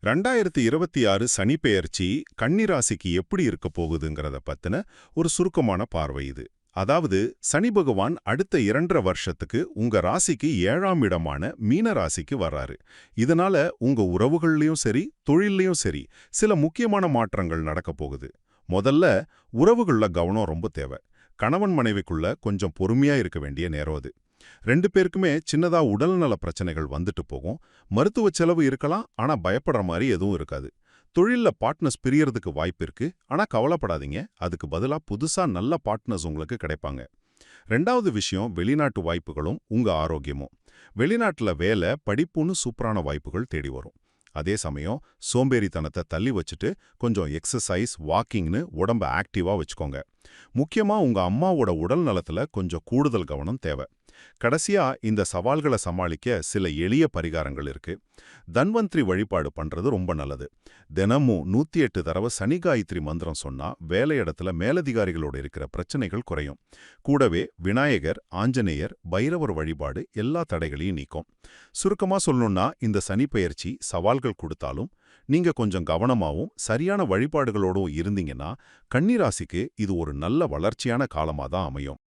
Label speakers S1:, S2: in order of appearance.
S1: 2026 சனி பெயர்ச்சி கன்னி ராசிக்கு எப்படி இருக்க போகுதுங்கிறத பத்தின ஒரு சுருக்கமான பார்வை இது. அதாவது சனி பகவான் அடுத்த 2.5 வருஷத்துக்கு உங்க ராசிக்கு 7ஆம் இடமான மீன ராசிக்கு வர்றாரு. இதனால உங்க உறவுகள்லயும் சரி, தொழில்லையும் சரி சில முக்கியமான மாற்றங்கள் நடக்க போகுது. முதல்ல உறவுகள்ல கவனம் ரொம்ப தேவை. கணவன் மனைவிக்குள்ள கொஞ்சம் பொறுமையா இருக்க வேண்டிய நேரம் அது. 2 பேருக்குமே சின்னதா உடல்நல பிரச்சனைகள் வந்துட்டு போகும். மருத்துவ செலவு இருக்கலாம், ஆனா பயப்படுற மாதிரி எதுவும் இருக்காது. தொழில்ல பார்ட்னர்ஸ் பிரியறதுக்கு வாய்ப்பு இருக்கு, ஆனா கவலைப்படாதீங்க. அதுக்கு பதிலா புதுசா நல்ல பார்ட்னர்ஸ் உங்களுக்கு கிடைப்பாங்க. 2வது விஷயம் வெளிநாட்டு வாய்ப்புகளும் உங்க ஆரோக்கியமும். வெளிநாட்டுல வேலை, படிப்புன்னு சூப்பரான வாய்ப்புகள் தேடி வரும். அதே சமயம் சோம்பேறித்தனத்தை தள்ளி வச்சுட்டு கொஞ்சம் எக்ஸசைஸ், வாக்கிங்னு உடம்ப ஆக்டிவா வச்சுக்கோங்க. முக்கியமா உங்க அம்மாவோட உடல் நலத்துல கொஞ்சம் கூடுதல் கவனம் தேவை. கடைசியா இந்த சவால்களை சமாளிக்க சில எளிய பரிகாரங்கள் இருக்கு. தன்வந்திரி வழிபாடு பண்றது ரொம்ப நல்லது. தினமும் 108 தடவை சனி காயத்ரி மந்திரம் சொன்னா வேலையிடத்துல மேலதிகாரிகளோட இருக்கிற பிரச்சனைகள் குறையும். கூடவே விநாயகர், ஆஞ்சநேயர், பைரவர் வழிபாடு எல்லா தடைகளையும் நீக்கும். சுருக்கமா சொல்லணும்னா இந்த சனி பெயர்ச்சி சவால்கள் கொடுத்தாலும் நீங்க கொஞ்சம் கவனமாவும் சரியான வழிபாடுகளோடும் இருந்தீங்கன்னா கன்னி ராசிக்கு இது ஒரு நல்ல வளர்ச்சியான காலமா தான் அமையும்.